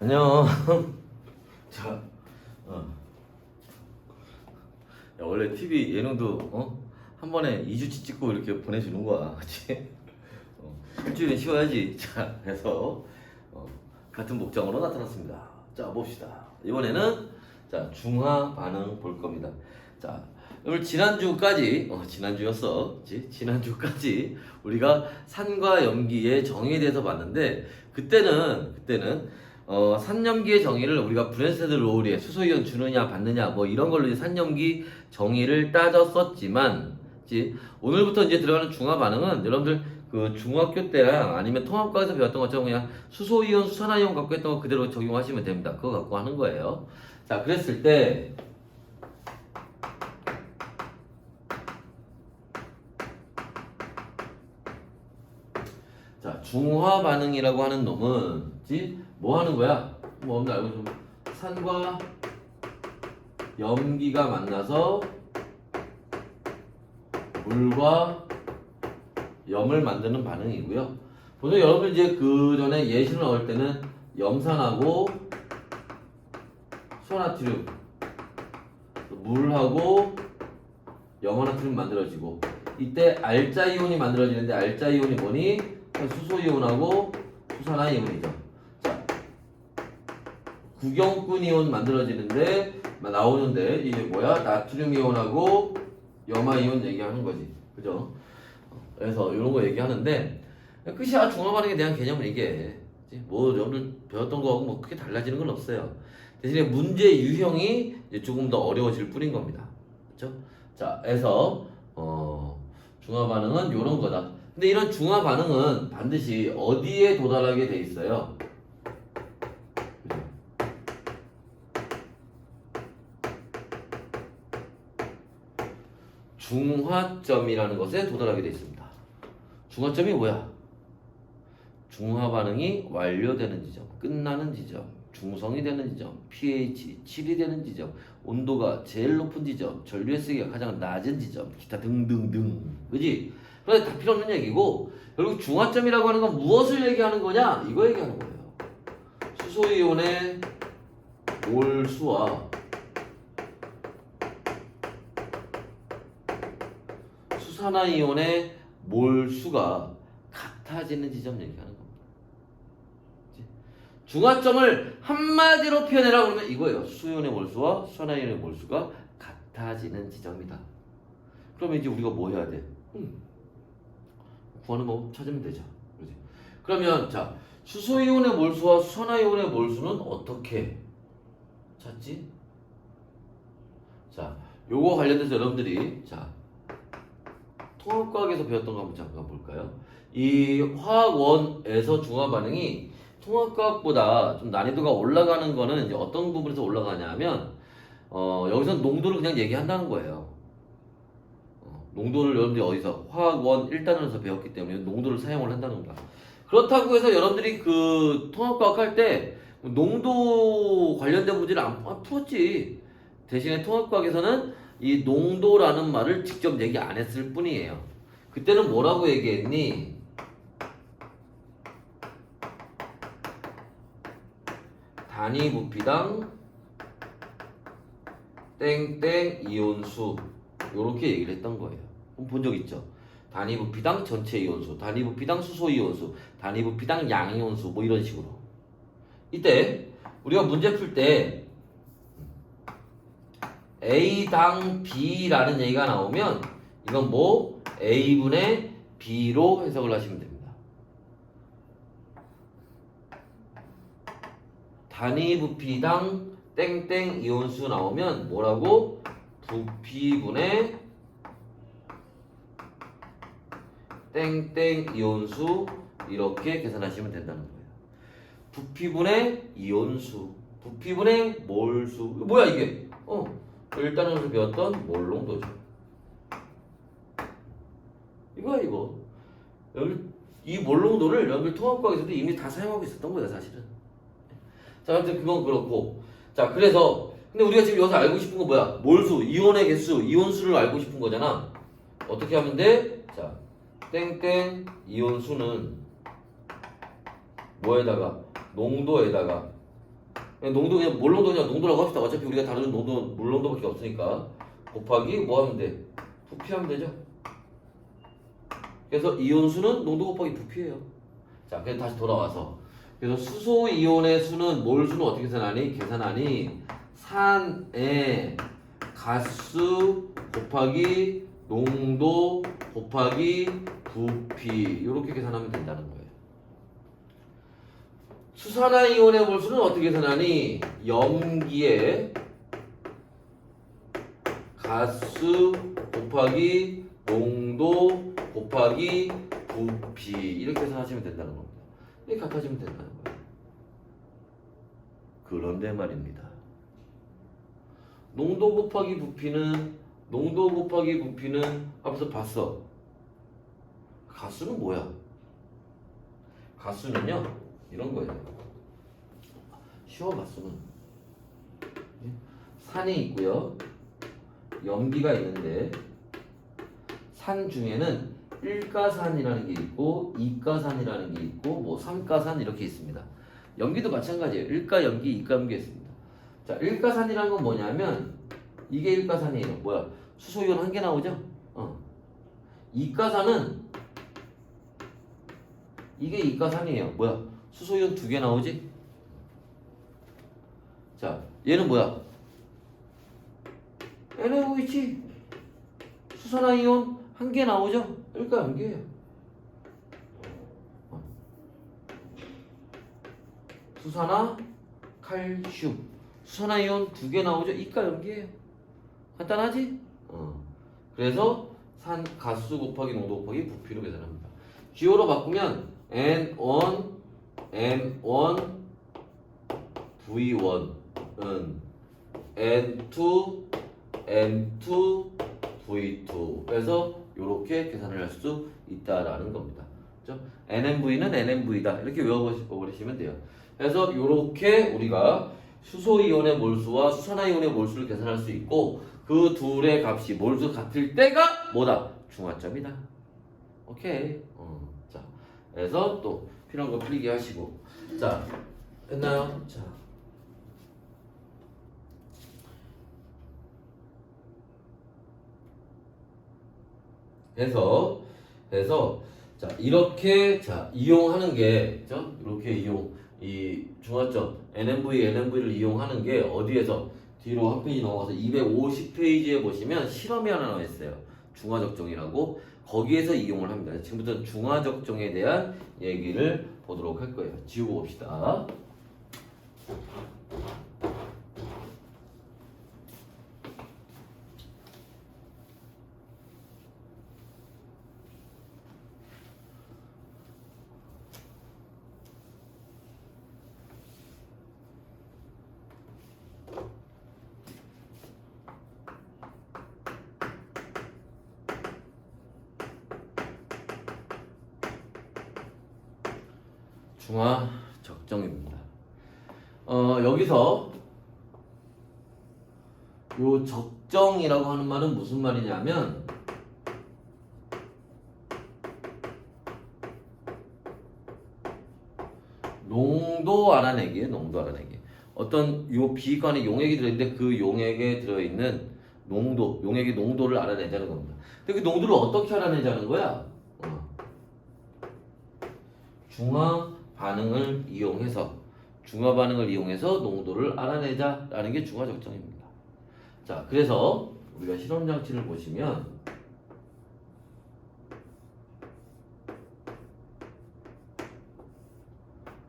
안녕. 자, 야, 원래 TV 예능도 한 번에 2주치 찍고 이렇게 보내주는 거야, 그렇지? 일주일은 쉬어야지. 자, 그래서 같은 복장으로 나타났습니다. 자, 봅시다. 이번에는 자 중화 반응 볼 겁니다. 자, 오늘 지난주까지 지난주였어, 그치? 지난주까지 우리가 산과 염기의 정의에 대해서 봤는데 그때는 산염기의 정의를 우리가 브랜스테드 로우리에 수소이온 주느냐 받느냐 뭐 이런 걸로 이제 산염기 정의를 따졌었지만, 그치? 오늘부터 이제 들어가는 중화 반응은 여러분들 그 중학교 때랑 아니면 통합과에서 배웠던 것처럼 그냥 수소이온, 수산화이온 갖고 했던 거 그대로 적용하시면 됩니다. 그거 갖고 하는 거예요. 자, 그랬을 때 자, 중화 반응이라고 하는 놈은 뭐 하는 거야? 뭐 없나 알고 좀 산과 염기가 만나서 물과 염을 만드는 반응이고요. 보통 여러분 이제 그 전에 예시를 넣을 때는 염산하고 수화나트륨, 물하고 염화나트륨 만들어지고, 이때 알자이온이 만들어지는데 알자이온이 뭐니? 수소이온하고 수산화이온이죠. 자, 구경꾼 이온 만들어지는데 나오는데 이게 뭐야? 나트륨 이온하고 염화이온 얘기하는 거지, 그죠? 그래서 이런 거 얘기하는데 끝이야. 중화 반응에 대한 개념은 이게 뭐 여러분들 배웠던 거하고 뭐 크게 달라지는 건 없어요. 대신에 문제 유형이 이제 조금 더 어려워질 뿐인 겁니다. 그렇죠? 자, 그래서 중화 반응은 이런 거다. 근데 이런 중화 반응은 반드시 어디에 도달하게 돼 있어요? 중화점이라는 것에 도달하게 돼 있습니다. 중화점이 뭐야? 중화 반응이 완료되는 지점, 끝나는 지점, 중성이 되는 지점, pH 7이 되는 지점, 온도가 제일 높은 지점, 전류의 세기가 가장 낮은 지점, 기타 등등등. 그지? 그런데 다 필요 없는 얘기고, 결국 중화점이라고 하는 건 무엇을 얘기하는 거냐? 이거 얘기하는 거예요. 수소이온의 몰수와 수산화이온의 몰수가 같아지는 지점 얘기하는 겁니다. 중화점을 한마디로 표현해라 그러면 이거예요. 수이온의 몰수와 수산화이온의 몰수가 같아지는 지점이다. 그러면 이제 우리가 뭐 해야 돼? 구하는 법 찾으면 되죠. 그렇지? 그러면 자, 수소이온의 몰수와 수산화이온의 몰수는 어떻게 찾지? 자, 요거 관련해서 여러분들이 자 통합과학에서 배웠던 거 한번 잠깐 볼까요? 이 화학원에서 중화 반응이 통합과학보다 좀 난이도가 올라가는 거는 이제 어떤 부분에서 올라가냐 하면 여기서 농도를 그냥 얘기한다는 거예요. 농도를 여러분들이 어디서 화학원 1단원에서 배웠기 때문에 농도를 사용을 한다는 겁니다. 그렇다고 해서 여러분들이 그 통합과학 할 때 농도 관련된 문제를 안 풀었지. 대신에 통합과학에서는 이 농도라는 말을 직접 얘기 안 했을 뿐이에요. 그때는 뭐라고 얘기했니? 단위 부피당 땡땡 이온수, 요렇게 얘기를 했던 거예요. 본 적 있죠? 단위 부피당 전체 이온수, 단위 부피당 수소 이온수, 단위 부피당 양 이온수, 뭐 이런 식으로. 이때 우리가 문제 풀 때 A당 B라는 얘기가 나오면 이건 뭐 A분의 B로 해석을 하시면 됩니다. 단위 부피당 땡땡 이온수 나오면 뭐라고? 부피분의 땡땡 이온수, 이렇게 계산하시면 된다는 거예요. 부피분의 이온수, 부피분의 몰수. 뭐야 이게? 일단은 배웠던 몰농도죠. 이거야 이거. 여기 이 몰농도를 여러분들 통합과학에서도 이미 다 사용하고 있었던 거야 사실은. 자, 아무튼 그건 그렇고. 자, 그래서 근데 우리가 지금 여기서 알고 싶은 건 뭐야? 몰수, 이온의 개수, 이온수를 알고 싶은 거잖아. 어떻게 하면 돼? 자, 땡땡 이온수는 뭐에다가? 농도에다가 농도 그냥 뭘 농도 그냥 농도라고 합시다. 어차피 우리가 다루는 농도 물 농도밖에 없으니까 곱하기 뭐 하면 돼? 부피하면 되죠. 그래서 이온수는 농도 곱하기 부피예요. 자, 그래서 다시 돌아와서 그래서 수소 이온의 수는 몰 수는 어떻게 계산하니? 산의 가수 곱하기 농도 곱하기 부피 이렇게 계산하면 된다는 거예요. 수산화이온의 몰수는 어떻게 계산하니? 염기의 가수 곱하기 농도 곱하기 부피 이렇게 계산하시면 된다는 겁니다. 이렇게 같아지면 된다는 거예요. 그런데 말입니다. 농도 곱하기 부피는 앞에서 봤어. 가수는 뭐야? 가수는요 이런 거예요. 쉬워. 가수는 산이 있고요, 염기가 있는데 산 중에는 1가산이라는 게 있고 2가산이라는 게 있고 뭐 3가산 이렇게 있습니다. 염기도 마찬가지예요. 1가 염기, 2가 염기 있습니다. 자, 1가산이라는 건 뭐냐면 이게 1가산이에요. 뭐야? 수소이온 한 개 나오죠? 2가산은 이게 2가산이에요. 뭐야? 수소이온 2개 나오지? 자, 얘는 뭐야? NaOH 수산화이온 한 개 나오죠? 1가 염기예요. 수산화 칼슘 수산화이온 2개 나오죠? 2가 염기예요. 간단하지? 그래서 산 가수 곱하기 농도 곱하기 부피로 계산합니다. 기호로 바꾸면 N1, M1, V1은 N2, M2, V2 그래서 이렇게 계산을 할 수 있다라는 겁니다. 그렇죠? NMV는 NMV다 이렇게 외워버리시면 돼요. 그래서 이렇게 우리가 수소이온의 몰수와 수산화이온의 몰수를 계산할 수 있고 그 둘의 값이 몰수 같을 때가 뭐다? 중화점이다. 오케이. 자, 그래서 또 필요한 거 필기 하시고. 자, 됐나요? 자. 그래서 자, 이렇게 자, 이용하는 게 그죠? 이렇게 이 중화점 NMV를 이용하는 게 어디에서 뒤로 한 페이지 넘어가서 250페이지에 보시면 실험이 하나 나와 있어요. 중화적정이라고 거기에서 이용을 합니다. 지금부터 중화적정에 대한 얘기를 보도록 할 거예요. 지우고 봅시다. 중화 적정입니다. 여기서 요 적정이라고 하는 말은 무슨 말이냐면 농도 알아내기예요. 농도 알아내기. 어떤 요 비관에 용액이 들어있는데 그 용액에 들어있는 농도, 용액의 농도를 알아내자는 겁니다. 근데 그 농도를 어떻게 알아내자는 거야? 중화 반응을 이용해서 농도를 알아내자라는 게 중화 적정입니다. 자, 그래서 우리가 실험 장치를 보시면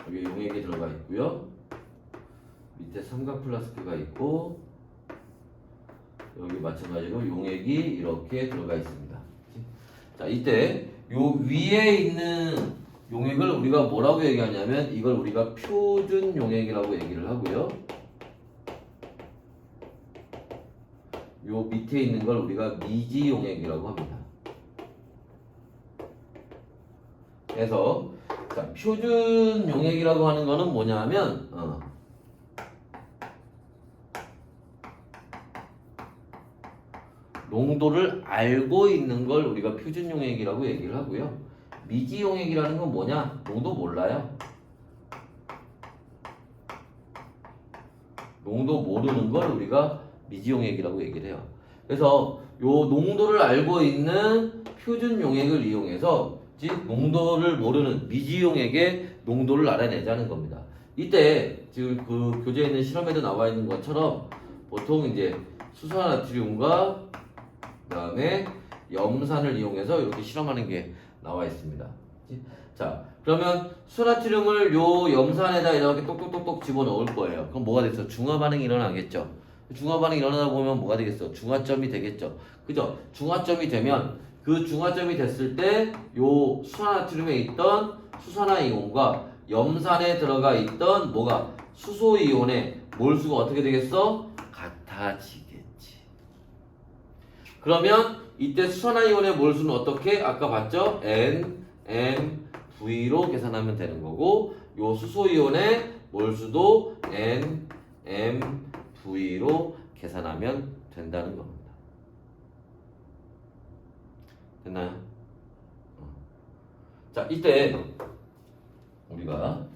여기 용액이 들어가 있고요. 밑에 삼각 플라스크가 있고 여기 마찬가지로 용액이 이렇게 들어가 있습니다. 자, 이때 요 위에 있는 용액을 우리가 뭐라고 얘기하냐면 이걸 우리가 표준 용액이라고 얘기를 하고요. 요 밑에 있는 걸 우리가 미지 용액이라고 합니다. 그래서 자, 표준 용액이라고 하는 거는 뭐냐면 농도를 알고 있는 걸 우리가 표준 용액이라고 얘기를 하고요. 미지 용액이라는 건 뭐냐? 농도 몰라요. 농도 모르는 걸 우리가 미지용액이라고 얘기를 해요. 그래서 요 농도를 알고 있는 표준 용액을 이용해서 농도를 모르는 미지용액의 농도를 알아내자는 겁니다. 이때 지금 그 교재에 있는 실험에도 나와 있는 것처럼 보통 이제 수소나트륨과 그다음에 염산을 이용해서 이렇게 실험하는 게 나와 있습니다. 자, 그러면 수소나트륨을 요 염산에다 이렇게 똑똑똑똑 집어넣을 거예요. 그럼 뭐가 됐어? 중화 반응이 일어나겠죠. 중화 반응이 일어나다 보면 뭐가 되겠어? 중화점이 되겠죠. 그죠? 중화점이 되면 그 중화점이 됐을 때 요 수소나트륨에 있던 수산화이온과 염산에 들어가 있던 뭐가 수소이온의 몰수가 어떻게 되겠어? 같아지겠지. 그러면 이때 수산화이온의 몰수는 어떻게? 아까 봤죠? NMV로 계산하면 되는 거고 요 수소이온의 몰수도 NMV로 계산하면 된다는 겁니다. 됐나요? 자, 이때 우리가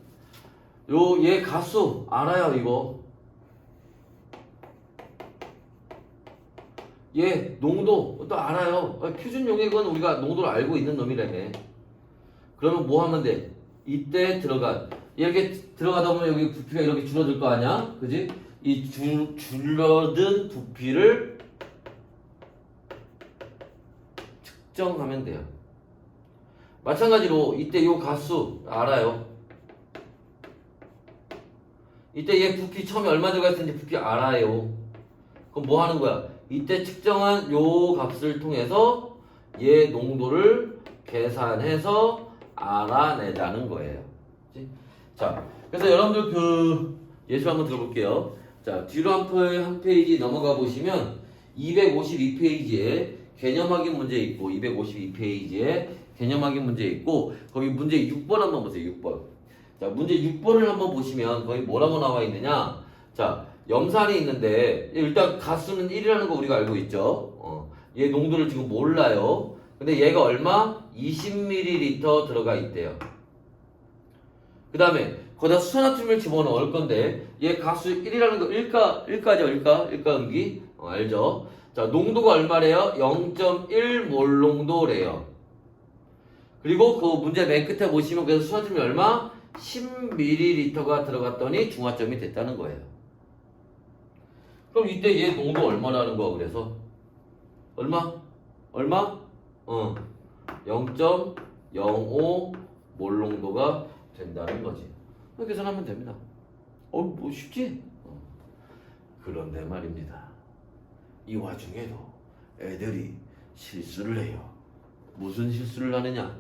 얘 가수 알아요, 이거. 얘 농도 또 알아요. 표준 용액은 우리가 농도를 알고 있는 놈이라며. 그러면 뭐 하면 돼? 이때 이렇게 들어가다 보면 여기 부피가 이렇게 줄어들 거 아니야? 그지? 이 줄어든 부피를 측정하면 돼요. 마찬가지로 이때 요 가수 알아요. 이때 얘 부피 처음에 얼마 들어가 있었는지 부피 알아요. 그럼 뭐 하는 거야? 이때 측정한 요 값을 통해서 얘 농도를 계산해서 알아내자는 거예요. 그치? 자, 그래서 여러분들 그 예술 한번 들어볼게요. 자, 뒤로 한 페이지 넘어가 보시면 252페이지에 개념 확인 문제 있고 252페이지에 개념 확인 문제 있고 거기 문제 6번 한번 보세요. 6번. 자, 문제 6번을 한번 보시면 거기 뭐라고 나와 있느냐? 자, 염산이 있는데 일단 가수는 1이라는 거 우리가 알고 있죠. 얘 농도를 지금 몰라요. 근데 얘가 얼마? 20ml 들어가 있대요. 그 다음에 거기다 수산화흐을 집어넣을 건데 얘 가수 1이라는 거 일가죠. 일가음기 알죠? 자, 농도가 얼마래요? 0.1몰 농도래요. 그리고 그 문제 맨 끝에 보시면 그래서 수산화흐이 얼마? 10ml가 들어갔더니 중화점이 됐다는 거예요. 그럼 이때 얘 농도 얼마라는 거야? 그래서 얼마? 0.05몰 농도가 된다는 거지. 계산하면 됩니다. 뭐 쉽지? 그런데 말입니다. 이 와중에도 애들이 실수를 해요. 무슨 실수를 하느냐?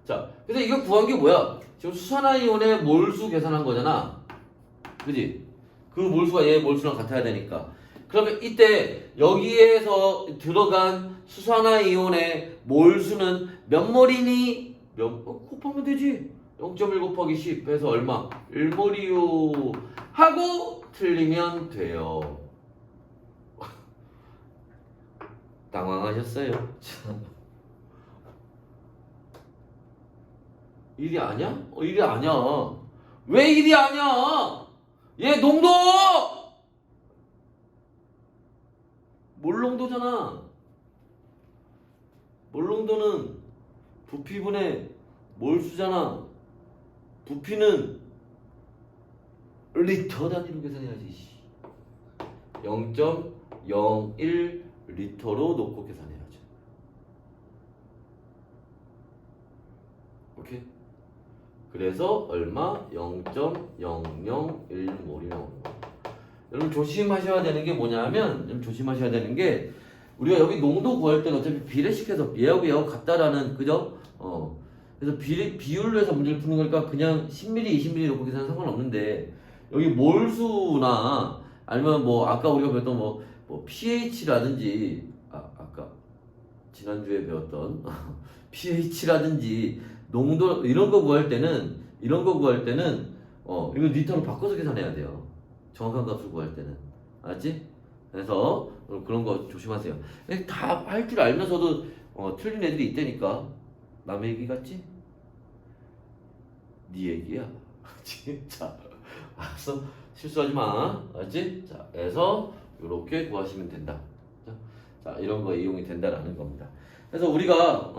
자, 그래서 이거 구한 게 뭐야? 지금 수산화이온의 몰수 계산한 거잖아. 그지? 그 몰수가 얘 몰수랑 같아야 되니까. 그러면 이때 여기에서 들어간 수산화이온의 몰수는 몇 몰이니? 곱하면 되지. 0.1 곱하기 10 해서 얼마? 1몰이요. 하고 틀리면 돼요. 당황하셨어요? 일이 아니야? 일이 아니야. 왜 일이 아니야? 얘 농도! 몰농도잖아. 몰농도는 부피분의 몰수잖아. 부피는 리터 단위로 계산해야지. 0.01 리터로 놓고 계산해야죠. 오케이? 그래서 얼마? 0.001몰이 나오는 거예요. 여러분 조심하셔야 되는 게 뭐냐면 조심하셔야 되는 게 우리가 여기 농도 구할 때는 어차피 비례식해서 얘하고 얘하고 같다라는 그죠? 그래서 비율로 해서 문제를 푸는 거니까 그냥 10ml, 20ml 놓고 계산은 상관없는데 여기 몰수나 아니면 뭐 아까 우리가 배웠던 뭐 pH라든지 아까 지난주에 배웠던 pH라든지 농도 이런 거 구할 때는 이거 리터로 바꿔서 계산해야 돼요. 정확한 값을 구할 때는. 알았지? 그래서 그런 거 조심하세요. 다 할 줄 알면서도 틀린 애들이 있다니까. 남의 얘기 같지? 네 얘기야. 진짜. 알았어? 실수하지 마. 알았지? 자, 해서 이렇게 구하시면 된다. 자, 이런 거에 이용이 된다라는 겁니다. 그래서 우리가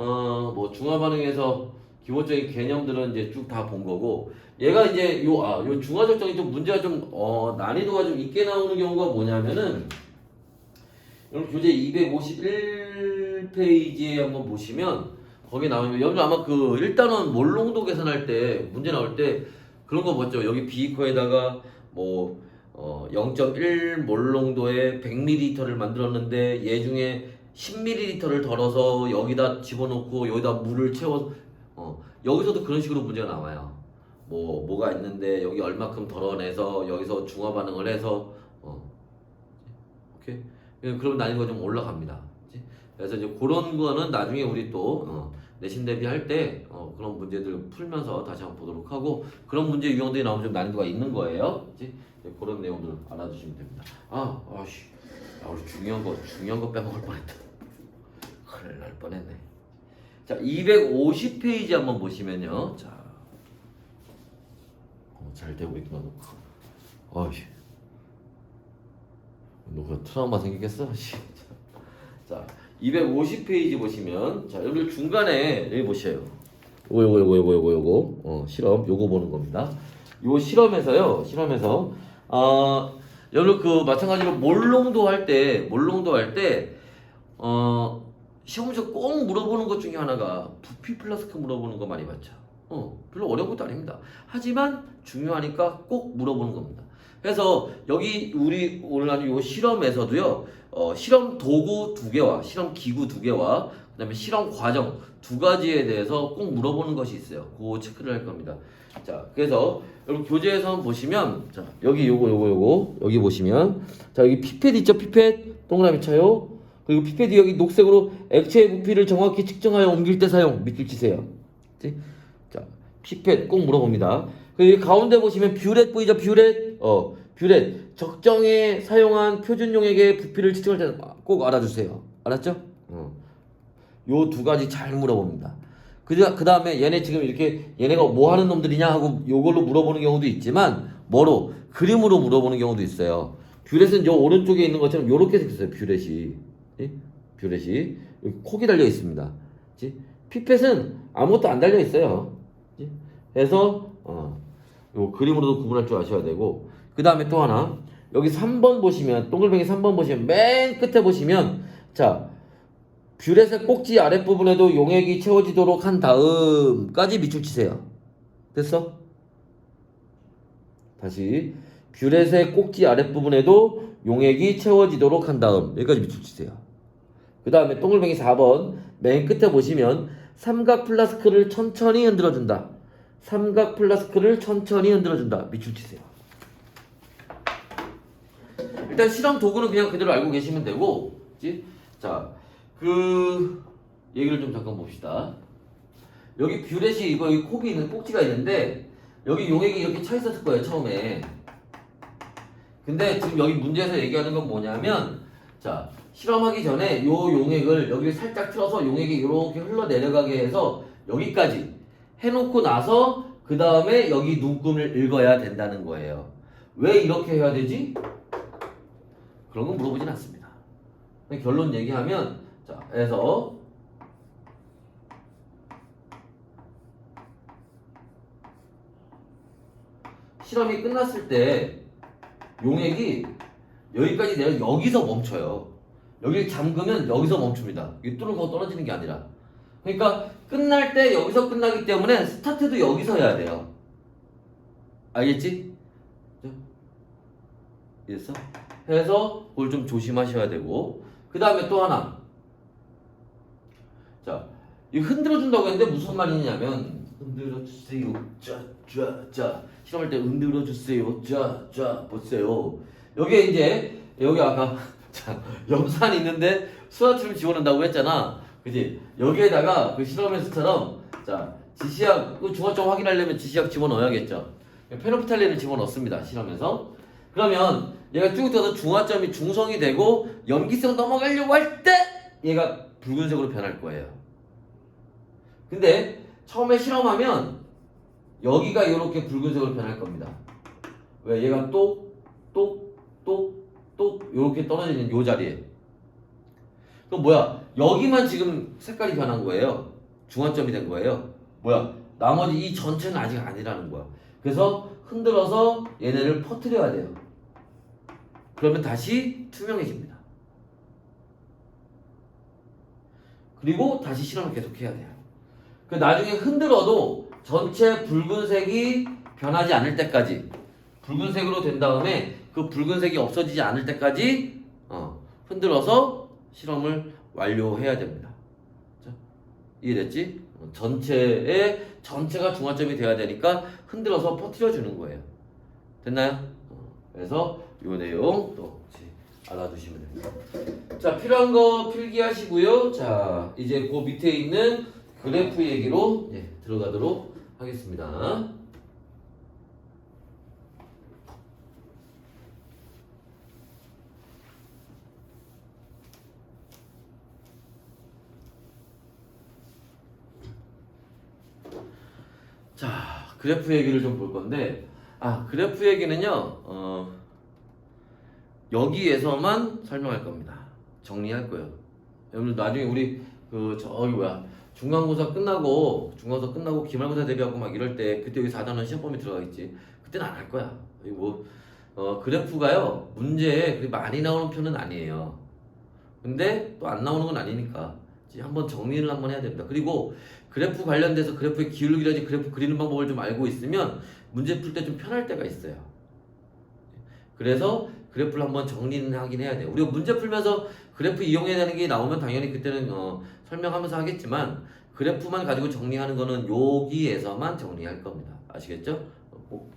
뭐 중화 반응에서 기본적인 개념들은 이제 쭉 다 본 거고, 얘가 이제 요 중화 적정이 좀 문제가 좀 난이도가 좀 있게 나오는 경우가 뭐냐면은, 여러분 교재 251페이지에 한번 보시면 거기 나오면 여러분 아마 그 1단원 몰롱도 계산할 때 문제 나올 때 그런 거 봤죠? 여기 비커에다가 뭐 0.1 몰롱도에 100ml를 만들었는데 얘 중에 10ml를 덜어서 여기다 집어넣고 여기다 물을 채워서 여기서도 그런 식으로 문제가 나와요. 뭐가 있는데 여기 얼마큼 덜어내서 여기서 중화 반응을 해서 오케이? 그럼 난이도가 좀 올라갑니다. 그치? 그래서 이제 그런 거는 나중에 우리 또 내신 대비할 때 그런 문제들 풀면서 다시 한번 보도록 하고, 그런 문제 유형들이 나오면 좀 난이도가 있는 거예요. 그치? 그런 내용들 알아두시면 됩니다. 우리 중요한 거 빼먹을 뻔했다. 큰일 날 뻔했네. 자, 250페이지 한번 보시면요. 자, 잘 되고 있구나. 너 트라우마 생기겠어? 자, 250페이지 보시면, 자, 여기 중간에 여기 보셔요. 요거 실험 요거 보는 겁니다. 요 실험에서 여러분 그 마찬가지로 몰롱도 할 때 시험에서 꼭 물어보는 것 중에 하나가 부피 플라스크 물어보는 거 많이 봤죠. 별로 어려운 것도 아닙니다. 하지만 중요하니까 꼭 물어보는 겁니다. 그래서 여기 우리 오늘 하는 요 실험에서도요, 실험 도구 2개와 실험 기구 2개와 그다음에 실험 과정 2가지에 대해서 꼭 물어보는 것이 있어요. 그거 체크를 할 겁니다. 자, 그래서 여러분 교재에서 한번 보시면, 자, 여기 요거 여기 보시면, 자, 여기 피펫 있죠? 피펫 동그라미 쳐요. 그리고 피펫이 여기 녹색으로 액체의 부피를 정확히 측정하여 옮길 때 사용. 밑줄 치세요. 그치? 자, 피펫 꼭 물어봅니다. 그리고 가운데 보시면 뷰렛 보이죠? 뷰렛. 뷰렛 적정에 사용한 표준 용액의 부피를 측정할 때 꼭 알아주세요. 알았죠? 요 2가지 잘 물어봅니다. 그 다음에 얘네 지금 이렇게 얘네가 뭐 하는 놈들이냐 하고 요걸로 물어보는 경우도 있지만, 뭐로? 그림으로 물어보는 경우도 있어요. 뷰렛은 요 오른쪽에 있는 것처럼 요렇게 생겼어요. 뷰렛이. 뷰렛이 여기 콕이 달려 있습니다. 그치? 피펫은 아무것도 안 달려 있어요. 그치? 그래서 요 그림으로도 구분할 줄 아셔야 되고, 그 다음에 또 하나, 여기 3번 보시면, 동글뱅이 3번 보시면 맨 끝에 보시면, 자, 뷰렛의 꼭지 아랫부분에도 용액이 채워지도록 한 다음까지 밑줄 치세요. 됐어? 다시, 뷰렛의 꼭지 아랫부분에도 용액이 채워지도록 한 다음, 여기까지 밑줄 치세요. 그 다음에 동글뱅이 4번 맨 끝에 보시면 삼각 플라스크를 천천히 흔들어준다. 삼각 플라스크를 천천히 흔들어준다. 밑줄 치세요. 일단 실험 도구는 그냥 그대로 알고 계시면 되고, 그치? 자, 그 얘기를 좀 잠깐 봅시다. 여기 뷰렛이 이거 여기 콕이 있는 꼭지가 있는데 여기 용액이 이렇게 차 있었을 거예요, 처음에. 근데 지금 여기 문제에서 얘기하는 건 뭐냐면, 자, 실험하기 전에 요 용액을 여기를 살짝 틀어서 용액이 이렇게 흘러내려가게 해서 여기까지 해놓고 나서 그 다음에 여기 눈금을 읽어야 된다는 거예요. 왜 이렇게 해야 되지? 그런 건 물어보진 않습니다. 결론 얘기하면, 자, 해서 실험이 끝났을 때 용액이 여기까지 내려 여기서 멈춰요. 여기를 잠그면 여기서 멈춥니다. 이게 뚫고 떨어지는 게 아니라. 그러니까 끝날 때 여기서 끝나기 때문에 스타트도 여기서 해야 돼요. 알겠지? 이랬어? 해서 그걸 좀 조심하셔야 되고, 그 다음에 또 하나, 자, 이 흔들어준다고 했는데 무슨 말이냐면, 흔들어주세요, 자 실험할 때 흔들어주세요, 자 보세요. 여기에 이제 여기 아까 자, 염산이 있는데 수화물을 집어넣는다고 했잖아, 그지? 여기에다가 그 실험에서처럼, 자, 지시약, 그 중화점 확인하려면 지시약 집어넣어야겠죠. 페노프탈린을 집어넣습니다, 실험에서. 그러면 얘가 쭉 떠서 중화점이 중성이 되고 염기성 넘어가려고 할 때 얘가 붉은색으로 변할 거예요. 근데 처음에 실험하면 여기가 이렇게 붉은색으로 변할 겁니다. 왜 얘가 똑 이렇게 떨어지는 요 자리에. 그럼 뭐야? 여기만 지금 색깔이 변한 거예요. 중화점이 된 거예요. 뭐야? 나머지 이 전체는 아직 아니라는 거야. 그래서 흔들어서 얘네를 퍼뜨려야 돼요. 그러면 다시 투명해집니다. 그리고 다시 실험을 계속해야 돼요. 그 나중에 흔들어도 전체 붉은색이 변하지 않을 때까지, 붉은색으로 된 다음에 그 붉은색이 없어지지 않을 때까지 흔들어서 실험을 완료해야 됩니다. 자, 이해됐지? 전체가 중화점이 돼야 되니까 흔들어서 퍼뜨려 주는 거예요. 됐나요? 그래서 이 내용 또 알아두시면 됩니다. 자, 필요한 거 필기하시고요. 자, 이제 그 밑에 있는 그래프 얘기로 들어가도록 하겠습니다. 자, 그래프 얘기를 좀 볼 건데, 그래프 얘기는요, 여기에서만 설명할 겁니다. 정리할 거예요. 여러분들 나중에 우리 중간고사 끝나고 기말고사 대비하고 막 이럴 때 그때 여기 4단원 시험 범위 들어가겠지. 그때는 안 할 거야. 그래프가요 문제에 그리 많이 나오는 편은 아니에요. 근데 또 안 나오는 건 아니니까 한번 정리를 한번 해야 됩니다. 그리고 그래프 관련돼서 그래프의 기울기라든지 그래프 그리는 방법을 좀 알고 있으면 문제 풀 때 좀 편할 때가 있어요. 그래서 그래프를 한번 정리는 하긴 해야 돼요. 우리가 문제 풀면서 그래프 이용해야 되는 게 나오면 당연히 그때는 설명하면서 하겠지만 그래프만 가지고 정리하는 거는 여기에서만 정리할 겁니다. 아시겠죠? 꼭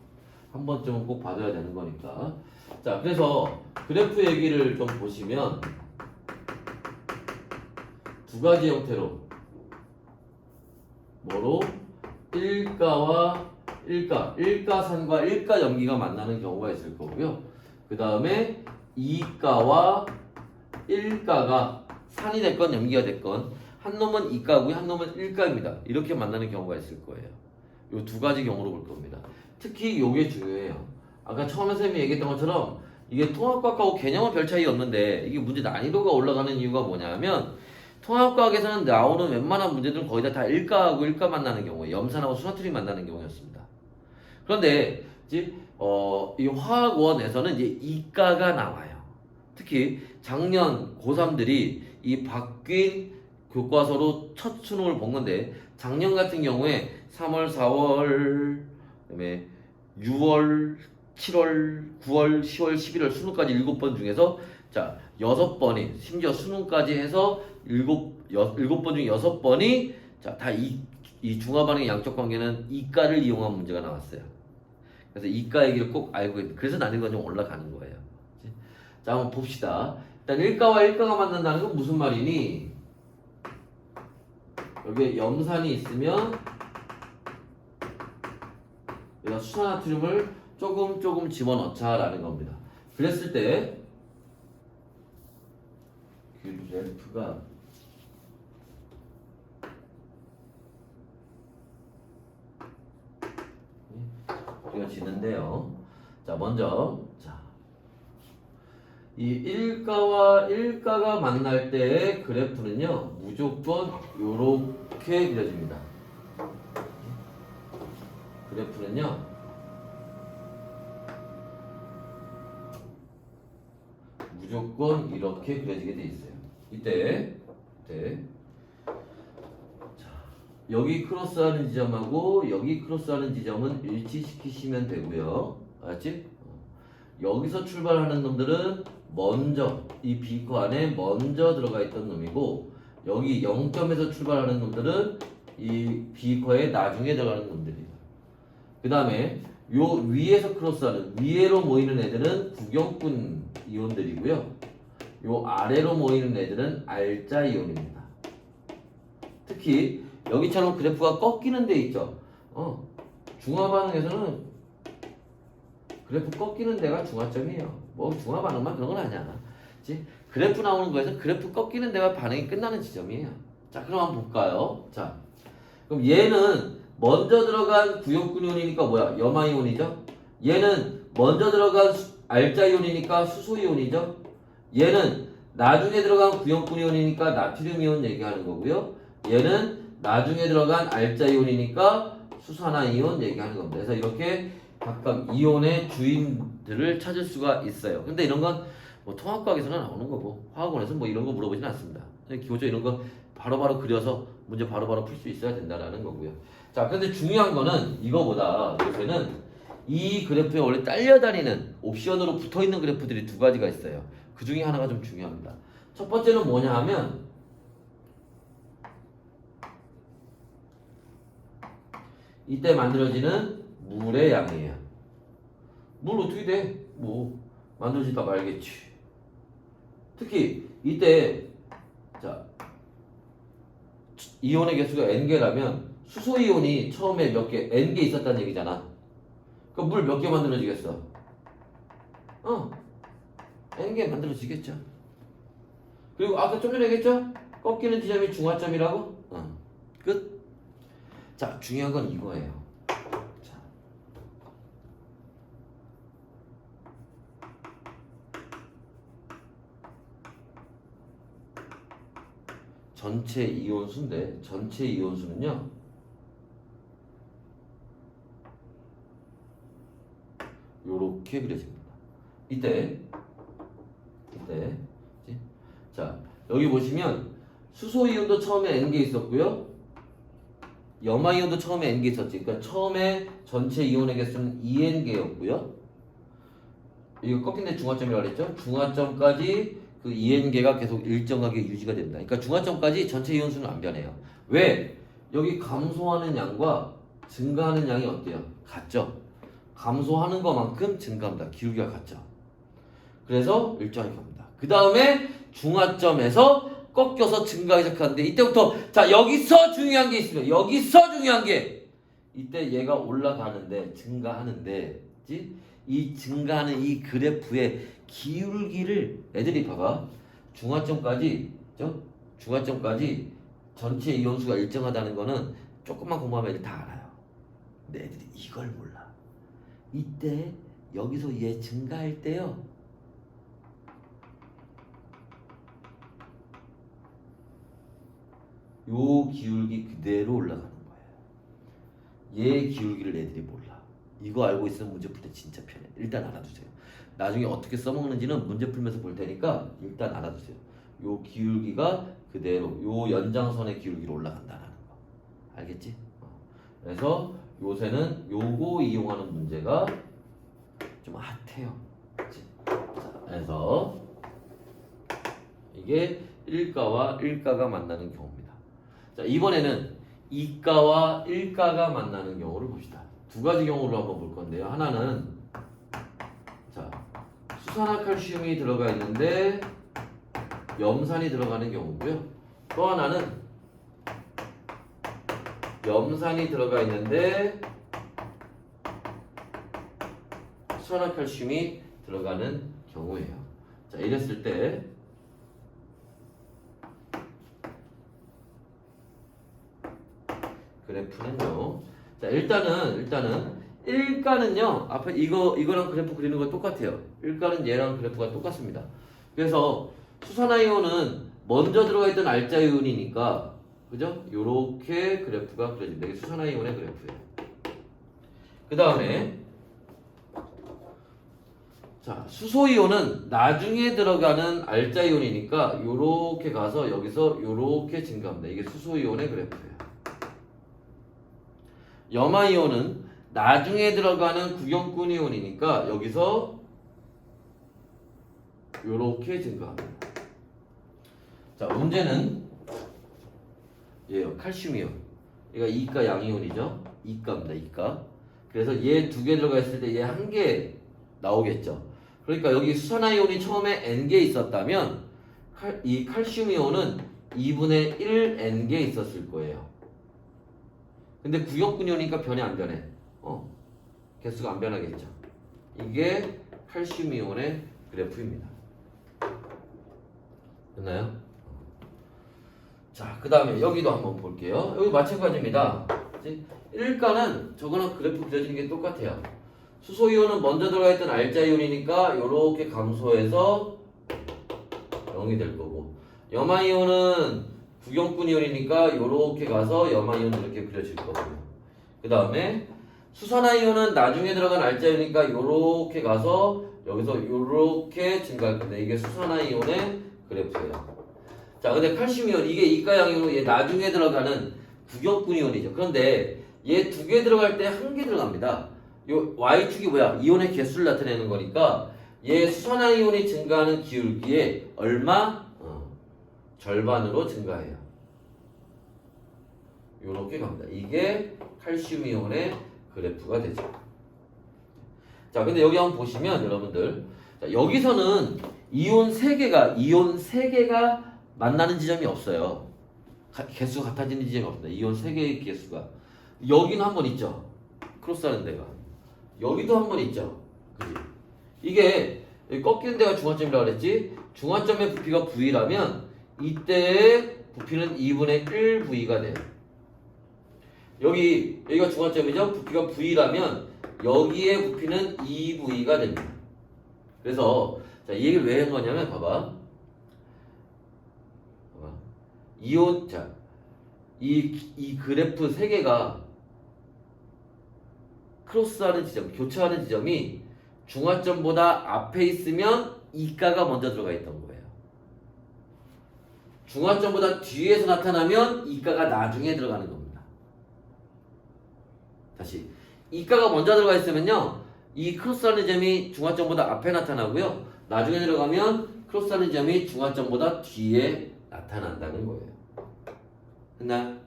한 번쯤은 꼭 봐줘야 되는 거니까. 자, 그래서 그래프 얘기를 좀 보시면 두 가지 형태로 뭐로? 일가와 일가산과 일가염기가 만나는 경우가 있을 거고요. 그 다음에 이가와 일가가 산이 됐건 염기가 됐건 한 놈은 이가고요, 한 놈은 일가입니다. 이렇게 만나는 경우가 있을 거예요. 요 두 가지 경우로 볼 겁니다. 특히 요게 중요해요. 아까 처음에 선생님이 얘기했던 것처럼 이게 통합과학하고 개념은 별 차이 없는데 이게 문제 난이도가 올라가는 이유가 뭐냐면 통합과학에서는 나오는 웬만한 문제들은 거의 다 일가하고 일가 만나는 경우에 염산하고 순화투리 만나는 경우였습니다. 그런데 이 화학원에서는 이제 이가가 나와요. 특히 작년 고3들이 이 바뀐 교과서로 첫 수능을 본 건데 작년 같은 경우에 3월, 4월, 그다음에 6월, 7월, 9월, 10월, 11월 수능까지 7번 중에서 6번이 심지어 수능까지 해서 7번 중에 6번이 다 이 중화반응의 양적 관계는 이가를 이용한 문제가 나왔어요. 그래서 이가 얘기를 꼭 알고 있는, 그래서 난이도가 좀 올라가는 거예요. 자, 한번 봅시다. 일단 일가와 일가가 만난다는 건 무슨 말이니? 여기에 염산이 있으면 여기다 수산나트륨을 조금 집어넣자라는 겁니다. 그랬을 때 그래프가 그려지는데요. 자, 먼저 이 일가와 일가가 만날 때의 그래프는요 무조건 요렇게 그려집니다. 그래프는요 무조건 이렇게 그려지게 돼 있어요. 이때 여기 크로스하는 지점하고 여기 크로스하는 지점은 일치시키시면 되고요. 알았지? 여기서 출발하는 놈들은 먼저 이 비커 안에 먼저 들어가 있던 놈이고 여기 0점에서 출발하는 놈들은 이 비커에 나중에 들어가는 놈들이에요. 그 다음에 요 위에서 크로스하는 위에로 모이는 애들은 구경꾼 이온들이고요. 요 아래로 모이는 애들은 알자 이온입니다. 특히 여기처럼 그래프가 꺾이는 데 있죠. 중화반응에서는 그래프 꺾이는 데가 중화점이에요. 뭐 중화반응만 그런 건 아니야. 그치? 그래프 나오는 거에서 그래프 꺾이는 데가 반응이 끝나는 지점이에요. 자, 그럼 한번 볼까요? 자, 그럼 얘는 먼저 들어간 구형꾼 이온이니까 뭐야? 염화이온이죠? 얘는 먼저 들어간 알자 이온이니까 수소 이온이죠. 얘는 나중에 들어간 구연분 이온이니까 나트륨 이온 얘기하는 거고요. 얘는 나중에 들어간 알자 이온이니까 수산화 이온 얘기하는 겁니다. 그래서 이렇게 각각 이온의 주임들을 찾을 수가 있어요. 근데 이런 건 뭐 통합과학에서는 나오는 거고 화학원에서 뭐 이런 거 물어보진 않습니다. 기본적으로 이런 거 바로바로 그려서 문제 바로바로 풀 수 있어야 된다라는 거고요. 자, 근데 중요한 거는 이거보다 요새는 이 그래프에 원래 딸려다니는 옵션으로 붙어있는 그래프들이 두 가지가 있어요. 그 중에 하나가 좀 중요합니다. 첫 번째는 뭐냐 하면 이때 만들어지는 물의 양이에요. 물 어떻게 돼? 뭐 만들어지다 말겠지. 특히 이때 자 이온의 개수가 n개라면 수소 이온이 처음에 몇 개, n개 있었다는 얘기잖아. 그럼 물 몇 개 만들어지겠어? n개 만들어지겠죠. 그리고 아까 좀 전에 얘기했죠? 꺾이는 지점이 중화점이라고? 끝. 자, 중요한 건 이거예요. 자. 전체 이온수인데 전체 이온수는요 요렇게 그려집니다. 이때 자 여기 보시면 수소 이온도 처음에 n개 있었고요 염화 이온도 처음에 n개 있었지. 그러니까 처음에 전체 이온의 개수는 2n개였고요 이거 꺾인 데 중화점이라고 그랬죠. 중화점까지 그 2n개가 계속 일정하게 유지가 됩니다. 그러니까 중화점까지 전체 이온수는 안 변해요. 왜? 여기 감소하는 양과 증가하는 양이 어때요? 같죠? 감소하는 것만큼 증가합니다. 기울기가 같죠? 그래서 일정하게 갑니다. 그 다음에 중화점에서 꺾여서 증가하기 시작하는데 이때부터 자 여기서 중요한 게 있습니다. 여기서 중요한 게 이때 얘가 올라가는데 증가하는데 이 증가하는 이 그래프의 기울기를 애들이 봐봐. 중화점까지 전체 이온수가 일정하다는 거는 조금만 공부하면 애들 다 알아요. 근데 애들이 이걸 몰라. 이때 여기서 얘 증가할 때요 요 기울기 그대로 올라가는 거예요. 얘 기울기를 애들이 몰라. 이거 알고 있으면 문제 풀 때 진짜 편해. 일단 알아두세요. 나중에 어떻게 써먹는지는 문제 풀면서 볼 테니까 일단 알아두세요. 요 기울기가 그대로 요 연장선의 기울기로 올라간다는 거. 알겠지? 그래서 요새는 요거 이용하는 문제가 좀 핫해요. 그치? 자, 그래서 이게 1가와 1가가 만나는 경우입니다. 자, 이번에는 2가와 1가가 만나는 경우를 봅시다. 두 가지 경우로 한번 볼 건데요. 하나는 자, 수산화칼슘이 들어가 있는데 염산이 들어가는 경우고요. 또 하나는 염산이 들어가 있는데 수산화칼슘이 들어가는 경우예요. 자, 이랬을 때 그래프는요. 자, 일단은 1가는요. 앞에 이거랑 그래프 그리는 거 똑같아요. 1가는 얘랑 그래프가 똑같습니다. 그래서 수산화이온은 먼저 들어가 있던 알자 이온이니까 그죠? 요렇게 그래프가 그려집니다. 이게 수산화이온의 그래프예요. 그 다음에 자, 수소이온은 나중에 들어가는 알자 이온이니까 요렇게 가서 여기서 요렇게 증가합니다. 이게 수소이온의 그래프예요. 염화이온은 나중에 들어가는 구경꾼 이온이니까 여기서 요렇게 증가합니다. 자, 문제는 얘요. 칼슘이온. 얘가 2가 양이온이죠. 2가입니다. 2가. 그래서 얘 두 개 들어가 있을 때 얘 한 개 나오겠죠. 그러니까 여기 수산화이온이 처음에 n개 있었다면 이 칼슘이온은 2분의 1 n개 있었을 거예요. 근데 구역분이오니까 변해 안 변해? 개수가 안 변하겠죠. 이게 칼슘이온의 그래프입니다. 됐나요? 자, 그 다음에 여기도 한번 볼게요. 여기 마찬가지입니다. 1가는 저거랑 그래프 그려지는 게 똑같아요. 수소 이온은 먼저 들어가 있던 알자 이온이니까 이렇게 감소해서 0이 될 거고, 염화 이온은 구경꾼 이온이니까 이렇게 가서 염화 이온 이렇게 그려질 거고, 그 다음에 수산화 이온은 나중에 들어간 알자 이온이니까 이렇게 가서 여기서 이렇게 증가할 건데, 이게 수산화 이온의 그래프예요. 자, 근데 칼슘 이온, 이게 이가양이온으로 얘 나중에 들어가는 구경꾼 이온이죠. 그런데 얘 두 개 들어갈 때 한 개 들어갑니다. 요 Y축이 뭐야? 이온의 개수를 나타내는 거니까 얘 수산화 이온이 증가하는 기울기에 얼마? 절반으로 증가해요. 요렇게 갑니다. 이게 칼슘 이온의 그래프가 되죠. 자, 근데 여기 한번 보시면 여러분들, 자, 여기서는 이온 3개가 만나는 지점이 없어요. 개수가 같아지는 지점이 없습니다. 이온 3개의 개수가. 여기는 한 번 있죠. 크로스하는 데가. 여기도 한 번 있죠. 그치? 이게 여기 꺾이는 데가 중화점이라고 그랬지? 중화점의 부피가 V라면 이때의 부피는 2분의 1 V가 돼요. 여기가 중화점이죠? 부피가 V라면 여기에 부피는 2V가 됩니다. 그래서 자, 이 얘기를 왜 한 거냐면 봐봐. 이온, 자, 이 그래프 3개가 크로스하는 지점, 교차하는 지점이 중화점보다 앞에 있으면 이가가 먼저 들어가 있던 거예요. 중화점보다 뒤에서 나타나면 이가가 나중에 들어가는 겁니다. 다시, 이가가 먼저 들어가 있으면요, 이 크로스하는 점이 중화점보다 앞에 나타나고요, 나중에 들어가면 크로스하는 점이 중화점보다 뒤에 나타난다는 거예요. 됐나?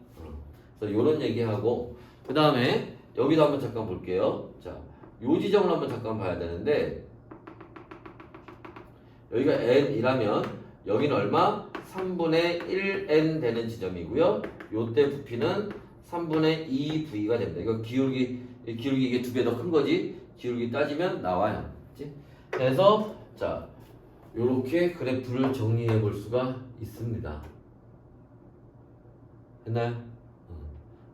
그래서 이런 얘기하고, 그 다음에 여기도 한번 잠깐 볼게요. 자, 요 지점을 한번 잠깐 봐야 되는데, 여기가 n이라면 여기는 얼마? 3분의 1n 되는 지점이고요. 요때 부피는 3분의 2v가 됩니다. 이거 기울기 이게 2배 더 큰 거지. 기울기 따지면 나와요. 그치? 그래서 자, 요렇게 그래프를 정리해 볼 수가 있습니다. 됐나요?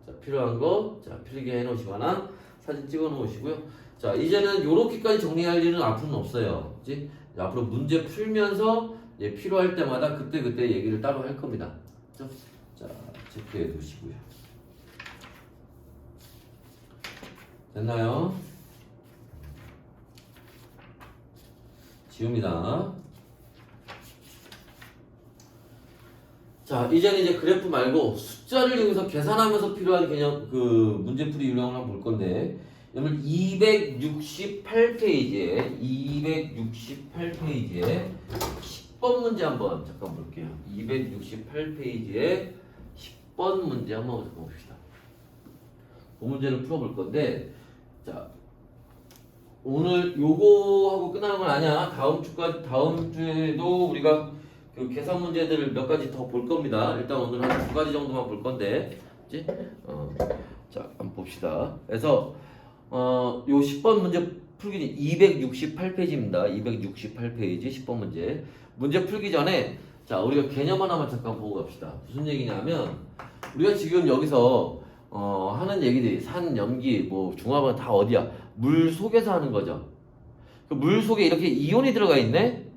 자, 필요한 거, 자, 필기해 놓으시거나 사진 찍어 놓으시고요. 자, 이제는 요렇게까지 정리할 일은 앞으로는 없어요. 그치? 앞으로 문제 풀면서 필요할 때마다 그때 얘기를 따로 할 겁니다. 자, 체크해 두시고요. 됐나요? 지웁니다. 자, 이제는 이제 그래프 말고 숫자를 이용해서 계산하면서 필요한 개념, 그 문제풀이 유형을 한번 볼 건데, 여러분 268페이지에 10번 문제 한번 잠깐 볼게요. 268페이지에 10번 문제 한번 잠깐 봅시다. 그 문제를 풀어볼 건데, 자, 오늘 요거하고 끝나는 건 아니야. 다음 주에도 우리가 그 계산 문제들을 몇 가지 더 볼 겁니다. 일단 오늘 한 2가지 정도만 볼 건데, 그치? 자, 한번 봅시다. 그래서 요 10번 문제 풀기 268페이지입니다. 268페이지 10번 문제. 문제 풀기 전에 자, 우리가 개념 하나만 잠깐 보고 갑시다. 무슨 얘기냐면, 우리가 지금 여기서 하는 얘기들이 산, 염기, 뭐 중화반 다 어디야? 물 속에서 하는 거죠. 그 물 속에 이렇게 이온이 들어가 있네.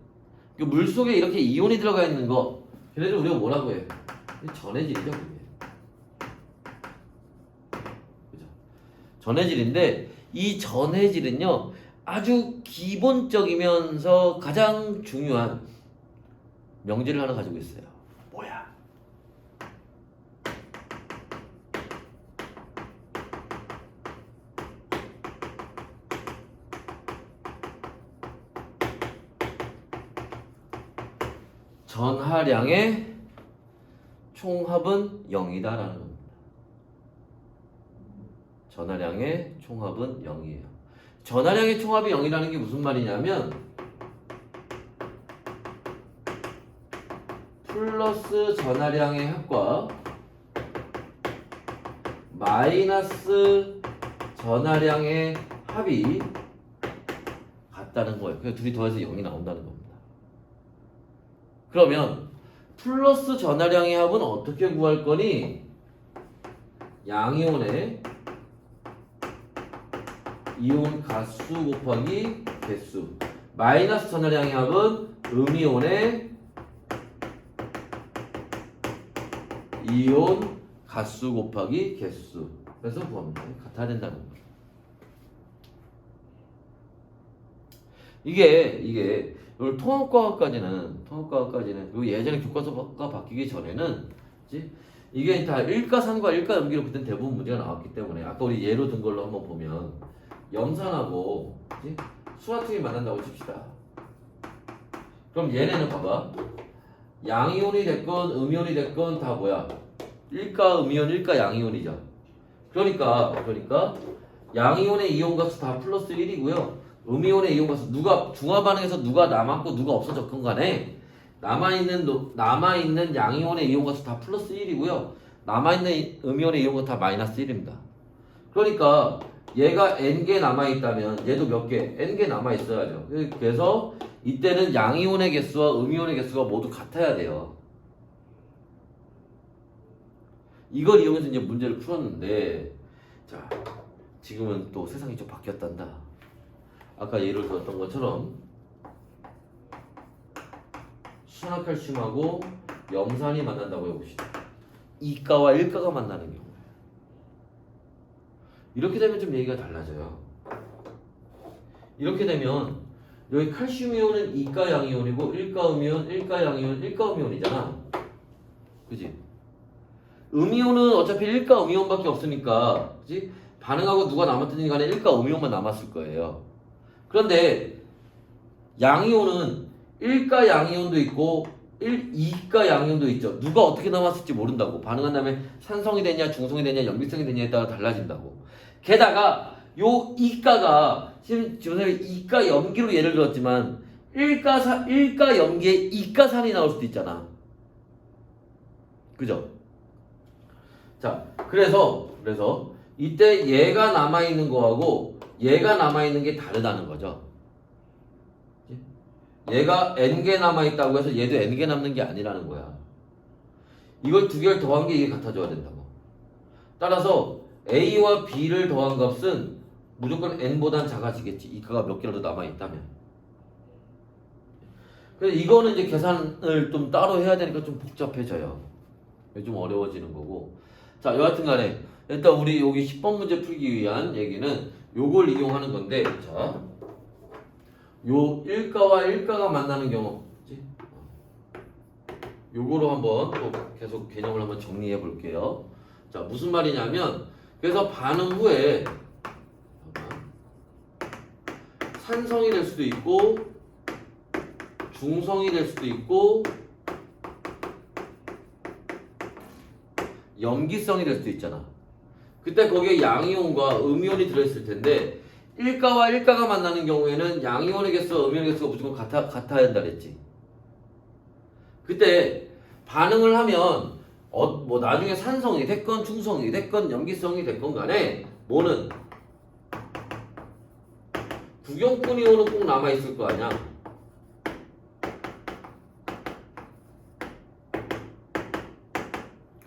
그 물 속에 이렇게 이온이 들어가 있는 거, 걔네들 우리가 뭐라고 해요? 전해질이죠, 그게. 그죠? 전해질인데, 이 전해질은요, 아주 기본적이면서 가장 중요한 명제를 하나 가지고 있어요. 뭐야? 전하량의 총합은 0이다라는 겁니다. 전하량의 총합은 0이에요. 전하량의 총합이 0이라는 게 무슨 말이냐면, 플러스 전하량의 합과 마이너스 전하량의 합이 같다는 거예요. 그래서 둘이 더해서 0이 나온다는 겁니다. 그러면 플러스 전하량의 합은 어떻게 구할 거니? 양이온의 이온 가수 곱하기 개수. 마이너스 전하량의 합은 음이온의 이온 가수 곱하기 개수. 그래서 구합니다. 같아야 된다는 거예요. 이게 오늘 통합과학까지는 그리고 예전에 교과서가 바뀌기 전에는 그치? 이게 다 일가산과 일가염기로 그때 대부분 문제가 나왔기 때문에 아까 우리 예로 든 걸로 한번 보면 염산하고 그치? 수화통이 만난다고 칩시다. 그럼 얘네는 봐봐. 양이온이 됐건 음이온이 됐건 다 뭐야? 일가 음이온, 일가 양이온이죠. 그러니까 양이온의 이온가수 다 플러스 1이고요. 음이온의 이온가수 누가 중화 반응에서 누가 남았고 누가 없어졌건 간에 남아있는 양이온의 이온가수 다 플러스 1이고요. 남아있는 음이온의 이온가수 다 마이너스 1입니다. 그러니까 얘가 n개 남아있다면 얘도 몇 개? n개 남아있어야죠. 그래서 이때는 양이온의 개수와 음이온의 개수가 모두 같아야 돼요. 이걸 이용해서 이제 문제를 풀었는데, 자, 지금은 또 세상이 좀 바뀌었단다. 아까 예를 들었던 것처럼 수산화칼슘하고 염산이 만난다고 해봅시다. 이가와 일가가 만나는 경우에 이렇게 되면 좀 얘기가 달라져요. 이렇게 되면 여기 칼슘 이온은 이가 양이온이고 일가 음이온, 일가 양이온, 일가 음이온이잖아. 그지? 음이온은 어차피 일가 음이온밖에 없으니까, 그치? 반응하고 누가 남았든지 간에 일가 음이온만 남았을 거예요. 그런데 양이온은 일가 양이온도 있고 이가 양이온도 있죠. 누가 어떻게 남았을지 모른다고. 반응한 다음에 산성이 되냐, 중성이 되냐, 염기성이 되냐에 따라 달라진다고. 게다가 요 이가가 지금 선생님이 이가 염기로 예를 들었지만 일가 염기에 이가산이 나올 수도 있잖아. 그죠? 자, 그래서 이때 얘가 남아있는 거하고 얘가 남아있는 게 다르다는 거죠. 얘가 n개 남아있다고 해서 얘도 n개 남는 게 아니라는 거야. 이걸 두 개를 더한 게 이게 같아져야 된다고. 따라서 a와 b를 더한 값은 무조건 n보단 작아지겠지. 이가가 몇 개라도 남아있다면. 그래서 이거는 이제 계산을 좀 따로 해야 되니까 좀 복잡해져요. 좀 어려워지는 거고. 자, 여하튼 간에 일단 우리 여기 10번 문제 풀기 위한 얘기는 요걸 이용하는 건데, 자, 요 일가와 일가가 만나는 경우, 요거로 한번 또 계속 개념을 한번 정리해 볼게요. 자, 무슨 말이냐면, 그래서 반응 후에 산성이 될 수도 있고 중성이 될 수도 있고 염기성이 될 수도 있잖아. 그때 거기에 양이온과 음이온이 들어있을 텐데 일가와 일가가 만나는 경우에는 양이온의 개수와 음이온의 개수가 무조건 같아야 한다 그랬지. 그때 반응을 하면 뭐 나중에 산성이 됐건 중성이 됐건 염기성이 됐건 간에 뭐는 구경꾼 이온은 꼭 남아있을 거 아니야.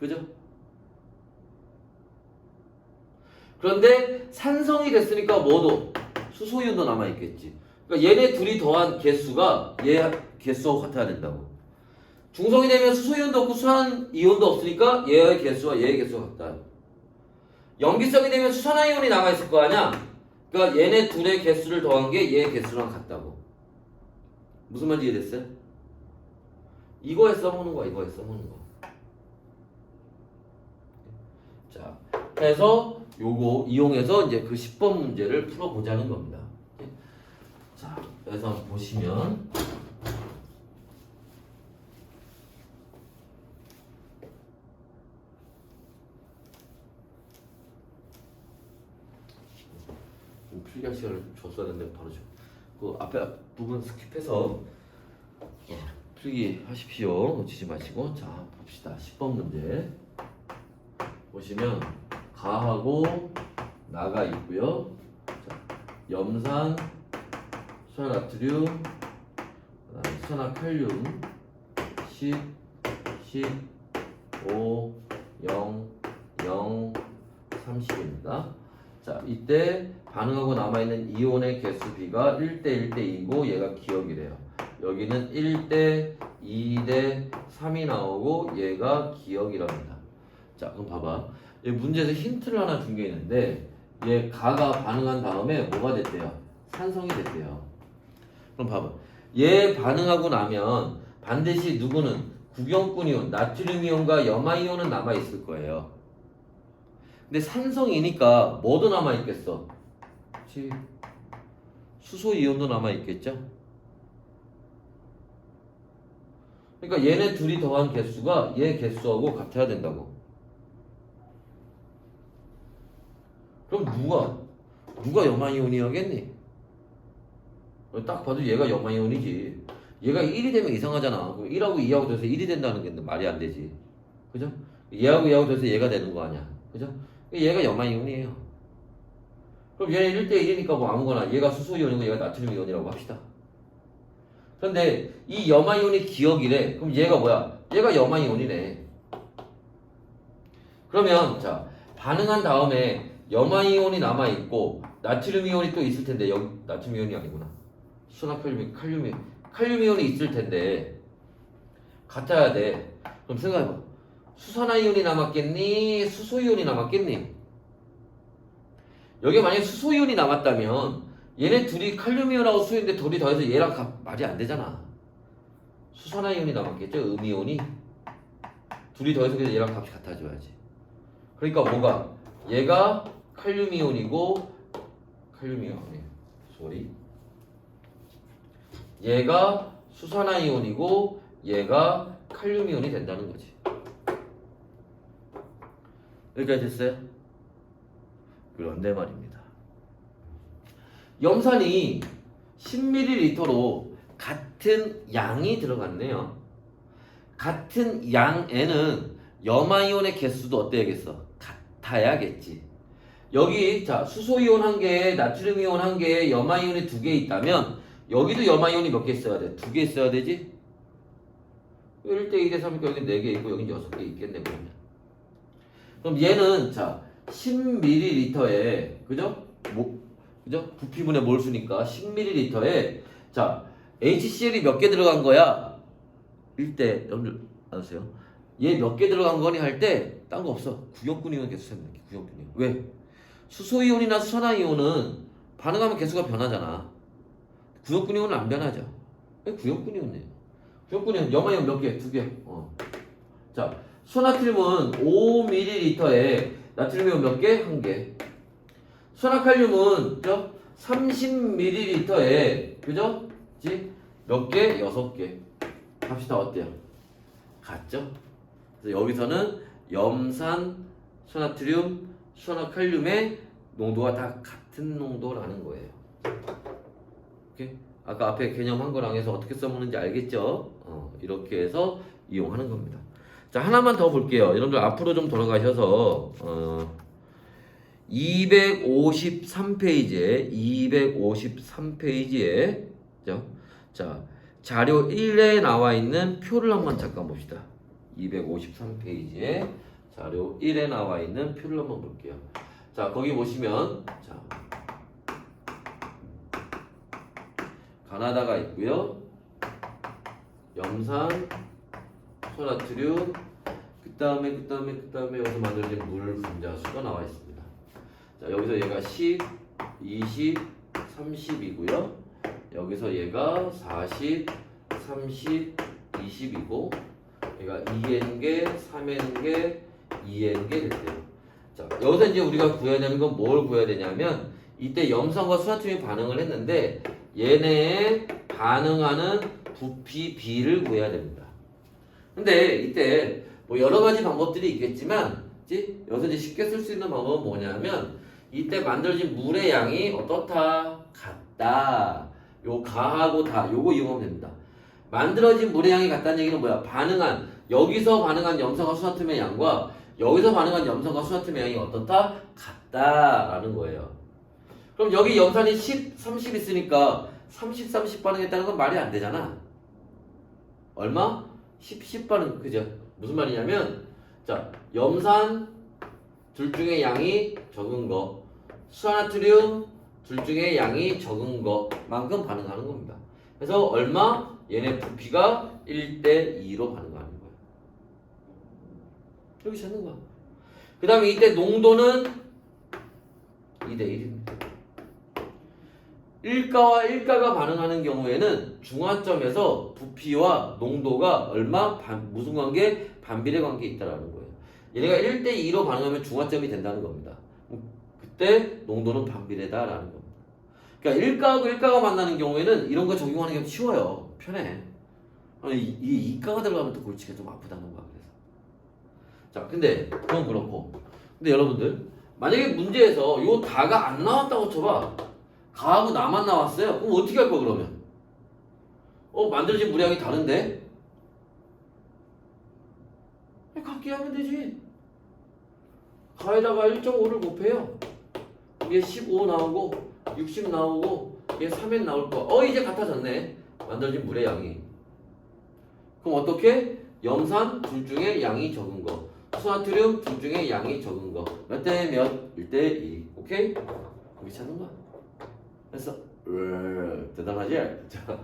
그죠? 그런데 산성이 됐으니까 뭐도 수소이온도 남아있겠지. 그러니까 얘네 둘이 더한 개수가 얘 개수하고 같아야 된다고. 중성이 되면 수소이온도 없고 수산이온도 없으니까 얘의 개수와 얘의 개수가 같다. 염기성이 되면 수산화이온이 남아있을 거 아니야. 그러니까 얘네 둘의 개수를 더한 게 얘의 개수랑 같다고. 무슨 말인지 이해됐어요? 이거에 써보는 거야. 이거에 써보는 거. 자, 해서 요거 이용해서 이제 그 10번 문제를 풀어보자는 겁니다. 자, 그래서 보시면 필기할 시간을 줬어야 되는데 바로 그 앞에 부분 스킵해서 필기 하십시오. 놓치지 마시고. 자, 봅시다. 10번 문제 보시면 가하고 나가 있고요. 자, 염산, 수산나트륨, 그다음에 수산화칼륨 10, 5, 0, 0, 30입니다. 자, 이때 반응하고 남아있는 이온의 개수 B가 1대 1대 2고 얘가 기억이래요. 여기는 1대 2대 3이 나오고 얘가 기억이랍니다. 자, 그럼 봐봐. 이 문제에서 힌트를 하나 준 게 있는데 얘 가가 반응한 다음에 뭐가 됐대요? 산성이 됐대요. 그럼 봐봐. 얘 반응하고 나면 반드시 누구는 구경꾼 이온, 나트륨 이온과 염화 이온은 남아 있을 거예요. 근데 산성이니까 뭐도 남아 있겠어? 그렇지. 수소 이온도 남아 있겠죠? 그러니까 얘네 둘이 더한 개수가 얘 개수하고 같아야 된다고. 그럼 누가 염화 이온이야겠니? 딱 봐도 얘가 염화 이온이지. 얘가 1이 되면 이상하잖아. 그럼 1하고 2하고 돼서 1이 된다는 게 말이 안 되지. 그죠? 얘하고 얘하고 돼서 얘가 되는 거 아니야. 그죠? 얘가 염화 이온이에요. 그럼 얘는 1대 1이니까 뭐 아무거나 얘가 수소 이온이고 얘가 나트륨 이온이라고 합시다. 그런데 이 염화 이온이 기억이래. 그럼 얘가 뭐야? 얘가 염화 이온이네. 그러면 자, 반응한 다음에 염화 이온이 남아 있고 나트륨 이온이 또 있을 텐데 여기 나트륨 이온이 아니구나. 수소나 칼륨 이온이 있을 텐데 같아야 돼. 그럼 생각해봐. 수산화 이온이 남았겠니? 수소 이온이 남았겠니? 여기 만약에 수소 이온이 남았다면 얘네 둘이 칼륨 이온하고 수소인데 둘이 더해서 얘랑 말이 안 되잖아. 수산화 이온이 남았겠죠? 음이온이 둘이 더해서 그래서 얘랑 값이 같아져야지. 그러니까 뭐가? 얘가 칼륨 이온이고 얘가 수산화 이온이고 얘가 칼륨 이온이 된다는 거지. 여기까지 됐어요? 그런데 말입니다. 염산이 10ml로 같은 양이 들어갔네요. 같은 양에는 염화이온의 개수도 어때야겠어? 같아야겠지. 여기 자 수소이온 1개, 나트륨이온 1개, 염화이온이 2개 있다면 여기도 염화이온이 몇 개 있어야 돼? 2개 있어야 되지? 1대 2대 3이니까 여기 4개 있고 여기 6개 있겠네 그러면. 그럼 얘는 자 10ml에 그죠? 그죠? 부피분의 몰수니까 10ml에 자 HCl이 몇 개 들어간 거야? 1대 여러분들 아세요? 얘 몇 개 들어간 거니 할 때 딴 거 없어. 구경꾼 이온 개수 세면 돼. 구경꾼 이온. 왜? 수소 이온이나 수산화 이온은 반응하면 개수가 변하잖아. 구경꾼 이온은 안 변하죠. 왜 구경꾼 이온이에요? 구경꾼 이온 염화 이온 몇 개? 2개. 자 수나트륨은 5ml에 나트륨 이온 몇 개? 1개. 수나칼륨은 그죠? 30ml에 그죠? 몇 개? 6개. 합시다. 어때요? 같죠? 그래서 여기서는 염산, 수나트륨, 수나칼륨의 농도가 다 같은 농도라는 거예요. 오케이? 아까 앞에 개념한 거랑 해서 어떻게 써먹는지 알겠죠? 이렇게 해서 이용하는 겁니다. 자, 하나만 더 볼게요. 여러분들 앞으로 좀 돌아가셔서 253페이지에 자, 자료 1에 나와 있는 표를 한번 잠깐 봅시다. 253페이지에 자료 1에 나와 있는 표를 한번 볼게요. 자, 거기 보시면 자, 가나다가 있고요. 염산, 소나트륨, 그 다음에 여기서 만들어진 물 분자수가 나와 있습니다. 자, 여기서 얘가 10, 20, 30이고요. 여기서 얘가 40, 30, 20이고 얘가 2N개, 3N개, 2N개 됐대요. 자, 여기서 이제 우리가 구해야 되는 건 뭘 구해야 되냐면 이때 염산과 수나트륨이 반응을 했는데 얘네에 반응하는 부피 B를 구해야 됩니다. 근데 이때 뭐 여러 가지 방법들이 있겠지만 여기서 이제 쉽게 쓸 수 있는 방법은 뭐냐면 이때 만들어진 물의 양이 어떻다? 같다. 요 가하고 다 요거 이용하면 됩니다. 만들어진 물의 양이 같다는 얘기는 뭐야? 여기서 반응한 염산과 수나트륨의 양과 여기서 반응한 염산과 수나트륨의 양이 어떻다? 같다라는 거예요. 그럼 여기 염산이 10, 30 있으니까 30, 30 반응했다는 건 말이 안 되잖아. 얼마? 10, 10 반응. 그죠? 무슨 말이냐면 자, 염산 둘 중에 양이 적은 거, 수나트륨 둘 중에 양이 적은 것만큼 반응하는 겁니다. 그래서 얼마? 얘네 부피가 1대2로 반응하는 거예요. 이렇게 찾는 거야. 그 다음에 이때 농도는 2대1입니다. 1가와 1가가 반응하는 경우에는 중화점에서 부피와 농도가 얼마? 무슨 관계? 반비례 관계에 있다는 거예요. 얘네가 1대2로 반응하면 중화점이 된다는 겁니다. 그때 농도는 반비례다라는 겁니다. 그러니까 1가하고 1가가 만나는 경우에는 이런 거 적용하는 게 쉬워요. 편해. 이 2가가 들어가면 또 골치가 좀 아프다는 거야. 그래서. 자, 근데 그건 그렇고. 근데 여러분들 만약에 문제에서 요 다가 안 나왔다고 쳐봐. 가하고 나만 나왔어요. 그럼 어떻게 할 거야 그러면? 만들어진 물량이 다른데? 같게 하면 되지. 가에다가 1.5를 곱해요. 이게 15 나오고 60 나오고 이게 3엔 나올 거. 이제 같아졌네. 만들어진 물의 양이. 그럼 어떻게? 염산 둘 중에 양이 적은 거. 수나트륨 둘 중에 양이 적은 거. 몇 대 몇? 1대2. 오케이? 그렇게 찾는 거야. 됐어. 대단하지? 자,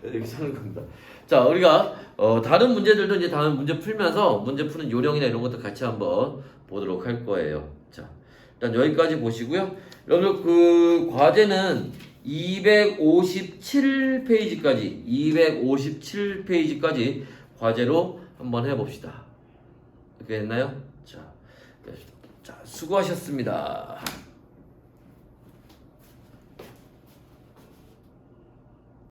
이렇게 찾는 겁니다. 자, 우리가 다른 문제들도 이제 다른 문제 풀면서 문제 푸는 요령이나 이런 것도 같이 한번 보도록 할 거예요. 자, 일단 여기까지 보시고요. 여러분 그 과제는 257페이지까지 과제로 한번 해봅시다. 이렇게 됐나요? 자, 수고하셨습니다.